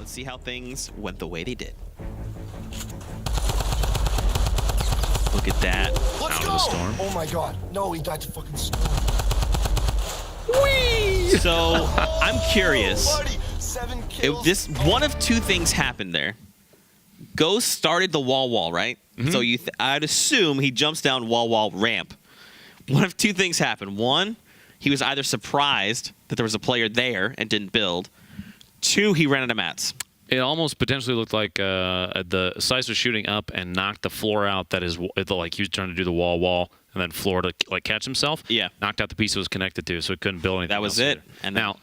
Let's see how things went the way they did. Look at that. Let's out go! of the storm. Oh my god. No, he died to fucking storm. Whee! So, I'm curious. Buddy, 7 kills. One of two things happened there. Ghost started the wall, right? Mm-hmm. So I'd assume he jumps down wall ramp. One of two things happened. One, he was either surprised that there was a player there and didn't build. Two, he ran out of mats. It almost potentially looked like the Slice was shooting up and knocked the floor out. That is, like he was trying to do the wall, and then floor to like catch himself. Yeah, knocked out the piece it was connected to, so it couldn't build anything. That was it. And now,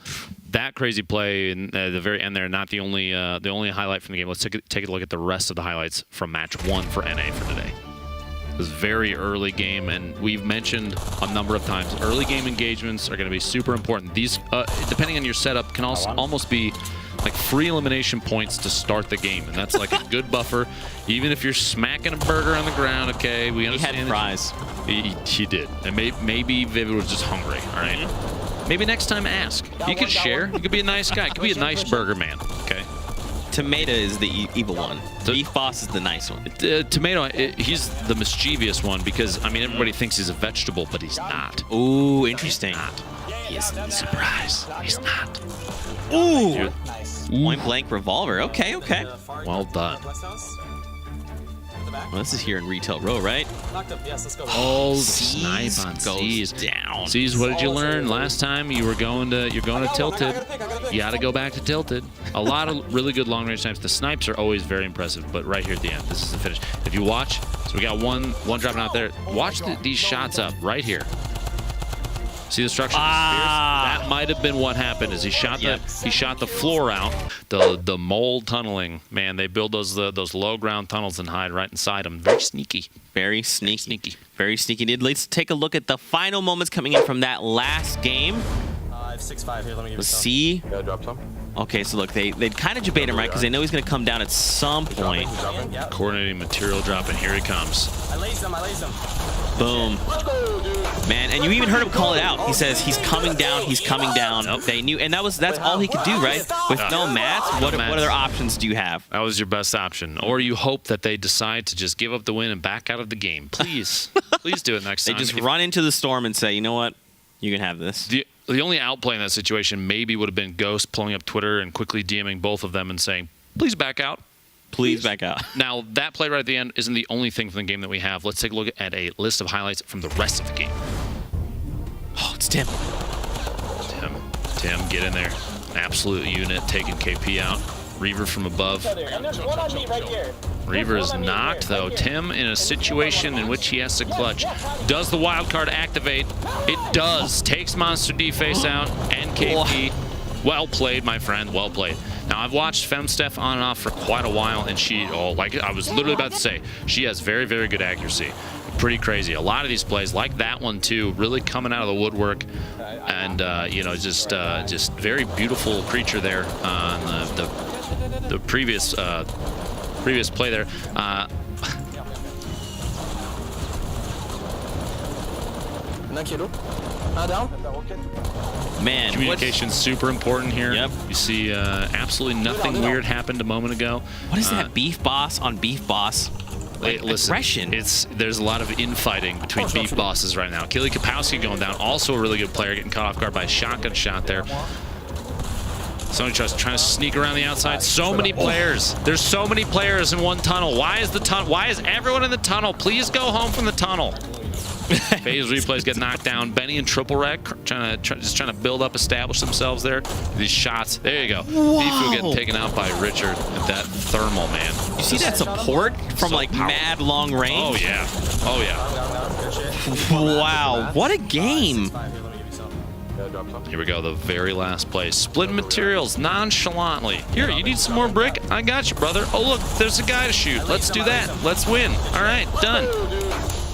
that crazy play in the very end there, not the only highlight from the game. Let's take a look at the rest of the highlights from match 1 for NA for today. It was a very early game, and we've mentioned a number of times, early game engagements are going to be super important. These, depending on your setup, can also almost be like free elimination points to start the game, and that's like a good buffer. Even if you're smacking a burger on the ground, okay, we understand. He had fries. He did, and maybe Vivid was just hungry. All right, maybe next time ask. You could share. You could be a nice guy. You could be a nice burger man. Okay. Tomato is the evil one. Beef Boss is the nice one. Tomato, he's the mischievous one because, I mean, everybody thinks he's a vegetable, but he's not. Ooh, interesting. He is surprise. He's not. Ooh. Point blank revolver. Okay, okay. Well done. Well, this is here in Retail Row, right? Oh, the snipe on C's down. C's, what did you learn last time? You're going to Tilted. You got to go back to Tilted. A lot of really good long range snipes. The snipes are always very impressive, but right here at the end, this is the finish. If you watch, so we got one dropping out there. Watch these shots up right here. See the structure? That might have been what happened. Is he shot the floor out. The mole tunneling, man, they build those low ground tunnels and hide right inside them. Very sneaky. Very sneaky. Very sneaky. Let's take a look at the final moments coming in from that last game. I have 6-5 here. Let me give you Let's some. see. Gotta drop some. Okay, so look, they kind of debate him, right? Because they know he's going to come down at some point. Yep. Coordinating material drop, and here he comes. I lazed him. Boom. Man, and you even heard him call it out. He says he's coming down. He's coming down. They knew, and that's all he could do, right? With no mats, what other options do you have? That was your best option. Or you hope that they decide to just give up the win and back out of the game. Please. Please do it next time. They just run into the storm and say, you know what? You can have this. The only outplay in that situation maybe would have been Ghost pulling up Twitter and quickly DMing both of them and saying, please back out. Please back out. Now, that play right at the end isn't the only thing from the game that we have. Let's take a look at a list of highlights from the rest of the game. Oh, it's Tim. Tim, get in there. An absolute unit taking KP out. Reaver from above. And there's one on me right here. Reaver is knocked, though. Tim in a situation in which he has to clutch. Does the wild card activate? It does. Takes Monster D face out and KP. Well played, my friend. Well played. Now, I've watched FemSteph on and off for quite a while, and she, like I was literally about to say, she has very, very good accuracy. Pretty crazy. A lot of these plays, like that one too, really coming out of the woodwork, and you know, just very beautiful creature there on the previous play there. Man, communication's super important here. Yep. You see absolutely nothing weird happened a moment ago. What is that Beef Boss on Beef Boss? Like, listen, aggression. There's a lot of infighting between beef bosses right now. Kili Kapowski going down, also a really good player, getting caught off guard by a shotgun shot there. Somebody trying to sneak around the outside. So many players. There's so many players in one tunnel. Why is everyone in the tunnel? Please go home from the tunnel. Phase replays get knocked down. Benny and Triple Wreck just trying to build up, establish themselves there. These shots. There you go. Beefy getting taken out by Richard at that thermal, man. You see that support from like mad long range? Oh yeah. Oh yeah. Wow. What a game. Here we go, the very last play. Split materials nonchalantly. Here, you need some more brick? I got you, brother. Oh, look, there's a guy to shoot. Let's do that. Let's win. All right, done.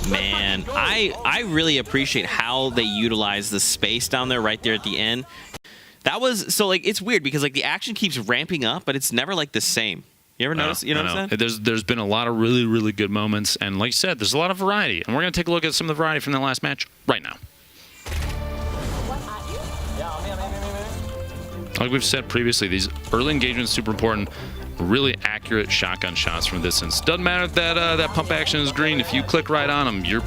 Man, I really appreciate how they utilize the space down there right there at the end. That was, so like, it's weird because like the action keeps ramping up, but it's never like the same. You ever notice? You know what I'm saying? There's been a lot of really, really good moments, and like you said, there's a lot of variety. And we're going to take a look at some of the variety from the last match right now. Like we've said previously, these early engagements super important. Really accurate shotgun shots from distance. Doesn't matter if that pump action is green. If you click right on them, you're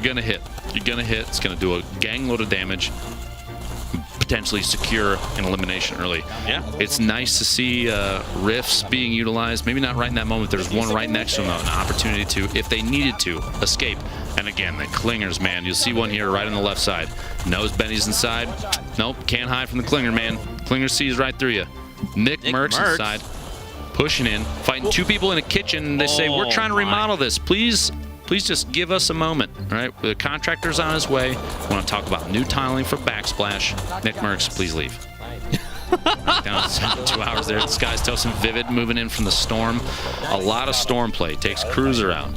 gonna hit. You're gonna hit. It's gonna do a gang load of damage. Potentially secure an elimination early. Yeah. It's nice to see rifts being utilized. Maybe not right in that moment. There's one right next to them, though, an opportunity to, if they needed to, escape. And again, the clingers, man. You'll see one here right on the left side. Knows Benny's inside. Nope, can't hide from the clinger, man. Clinger sees right through you. Nick Merckx inside. Pushing in, fighting two people in a kitchen. They say, we're trying to remodel this. Please just give us a moment. All right, the contractor's on his way. We want to talk about new tiling for Backsplash. Nick Merckx, please leave. Down 2 hours there. This guy's Tosin Vivid moving in from the storm. A lot of storm play. Takes Cruiser out.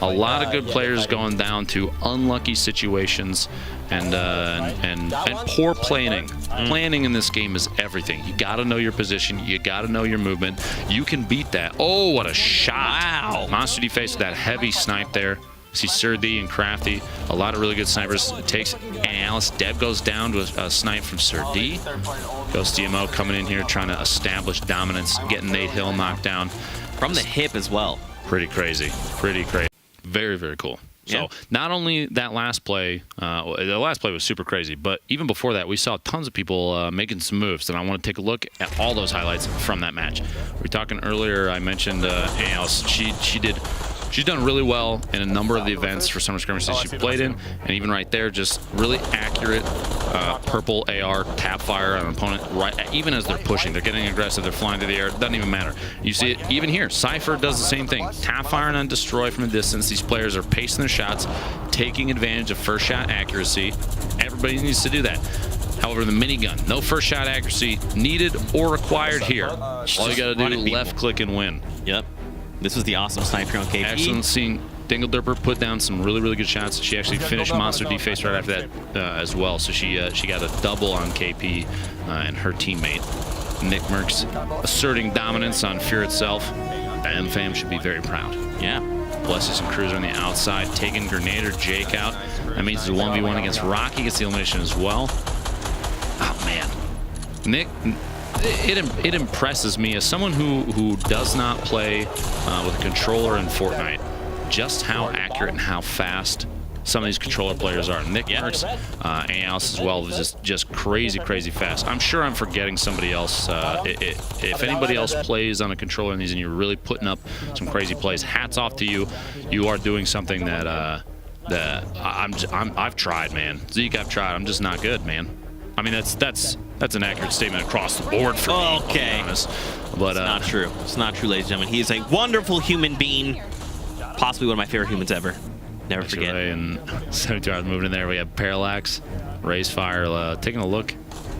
A lot of good players going down to unlucky situations and poor planning. Planning in this game is everything. You got to know your position. You got to know your movement. You can beat that. Oh, what a shot. Wow. Monster D-Face with that heavy snipe there. See Sir D and Crafty. A lot of really good snipers. Takes Alice. Deb goes down to a snipe from Sir D. Ghost DMO coming in here trying to establish dominance. Getting Nate Hill knocked down. From the hip as well. Pretty crazy. Pretty crazy. Very, very cool. So not only that last play, the last play was super crazy, but even before that, we saw tons of people making some moves, and I want to take a look at all those highlights from that match. We were talking earlier, I mentioned Alice. She's done really well in a number of the events for Summer Skirmish that she played in, and even right there, just really accurate purple AR tap fire on an opponent, right, even as they're pushing. They're getting aggressive, they're flying through the air, it doesn't even matter. You see it even here. Cypher does the same thing. Tap firing on Destroy from a distance. These players are pacing their shots, taking advantage of first shot accuracy. Everybody needs to do that. However, the minigun, no first shot accuracy needed or required here. All you got to do is left click and win. Yep. This was the awesome sniper on KP. Excellent seeing Dingle Derper put down some really, really good shots. She actually finished Monster D-Face right after that as well. So she got a double on KP and her teammate. Nick Merckx asserting dominance on Fear itself. The M-Fam should be very proud. Yeah. Blesses and Cruiser on the outside, taking Grenader Jake out. That means it's a 1v1 against Rocky. Gets the elimination as well. Oh, man. Nick... It impresses me as someone who does not play with a controller in Fortnite, just how accurate and how fast some of these controller players are. Nick Merckx and Alice as well is just crazy fast. I'm sure I'm forgetting somebody else. If anybody else plays on a controller in these and you're really putting up some crazy plays, hats off to you. You are doing something that I've tried, man. Zeke, I've tried. I'm just not good, man. I mean, that's an accurate statement across the board for me. Okay. But it's not true. It's not true, ladies and gentlemen. He is a wonderful human being. Possibly one of my favorite humans ever. Never forget. Right, and 72 hours moving in there. We have Parallax, Raise Fire, taking a look.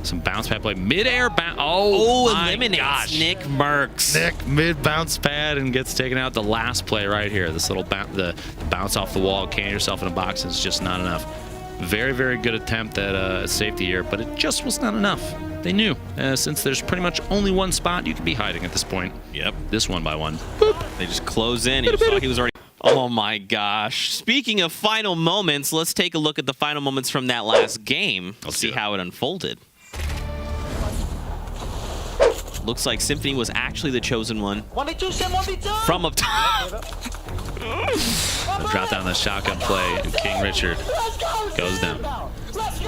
Some bounce pad play. Mid-air bounce. Oh, my eliminates gosh. Nick Merckx. Nick mid-bounce pad and gets taken out. The last play right here. This little the bounce off the wall, can yourself in a box is just not enough. Very, very good attempt at safety here, but it just was not enough. They knew, since there's pretty much only one spot you could be hiding at this point. Yep. This one by one. Boop. They just close in. You saw he was already... Oh, my gosh. Speaking of final moments, let's take a look at the final moments from that last game. Let's see how it unfolded. Looks like Symphony was actually the chosen one. From up top. Drop down the shotgun play, and King Richard goes down.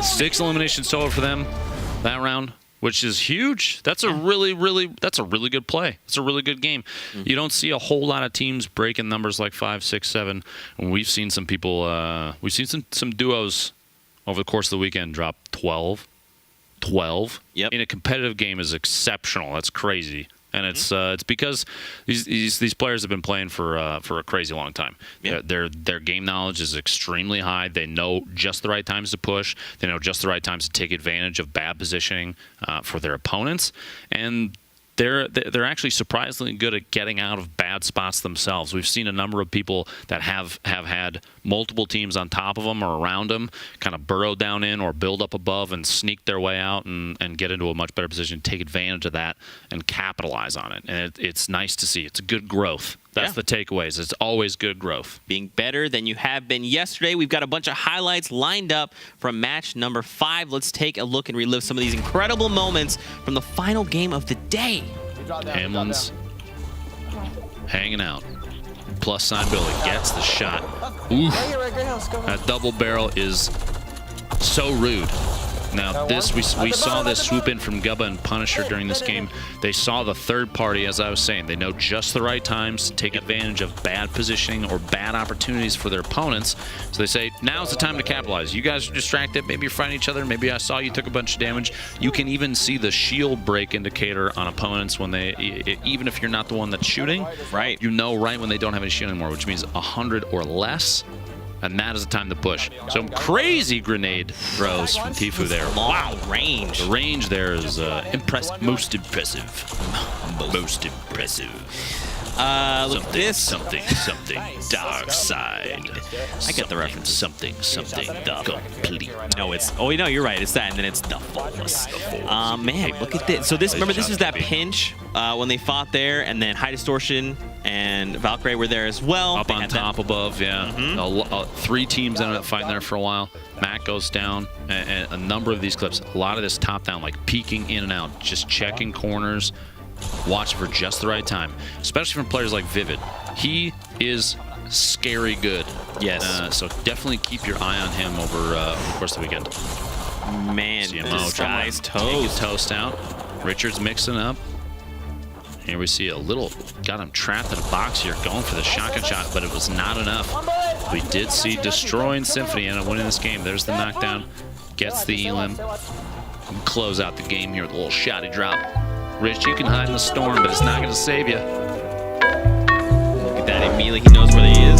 6 eliminations total for them that round, which is huge. That's a really good play. It's a really good game. You don't see a whole lot of teams breaking numbers like 5, 6, 7. And we've seen some people, we've seen some duos over the course of the weekend drop 12. Yep. In a competitive game is exceptional. That's crazy. And it's because these players have been playing for a crazy long time. Yep. Their game knowledge is extremely high. They know just the right times to push. They know just the right times to take advantage of bad positioning for their opponents. And they're actually surprisingly good at getting out of bad spots themselves. We've seen a number of people that have had multiple teams on top of them or around them kind of burrow down in or build up above and sneak their way out and get into a much better position, take advantage of that and capitalize on it. And it's nice to see. It's a good growth. That's the takeaways. It's always good growth. Being better than you have been yesterday. We've got a bunch of highlights lined up from match number 5. Let's take a look and relive some of these incredible moments from the final game of the day. Hamlin's hanging out. Plus sign Billy gets the shot. Oof. That double barrel is so rude. Now this we saw this swoop in from Gubba and Punisher during this game. They saw the third party, as I was saying. They know just the right times to take advantage of bad positioning or bad opportunities for their opponents. So they say, now's the time to capitalize. You guys are distracted. Maybe you're fighting each other. Maybe I saw you took a bunch of damage. You can even see the shield break indicator on opponents when they, even if you're not the one that's shooting, right? You know right when they don't have any shield anymore, which means 100 or less. And that is the time to push. Some crazy grenade throws from Tfue there. Wow, range. The range there is most impressive. Most impressive. Something, dark side. I get the reference. Something, the complete. No, it's, oh, no, you're right. It's that, and then it's the fullness. Man, look at this. So this, remember, this was that pinch when they fought there, and then High Distortion and Valkyrie were there as well. Up on top, above, yeah. 3 teams ended up fighting there for a while. Matt goes down, and a number of these clips, a lot of this top-down, like peeking in and out, just checking corners, watching for just the right time, especially from players like Vivid. He is scary good. Yes. So definitely keep your eye on him over the course of the weekend. Man, CMO this guy's taking toast. toast out. Richard's mixing up. Here we see a little, got him trapped in a box here, going for the shotgun shot, but it was not enough. We did see destroying Symphony and winning this game. There's the knockdown, gets the elim, close out the game here with a little shotty drop. Rich, you can hide in the storm, but it's not going to save you. Look at that, immediately he knows where he is.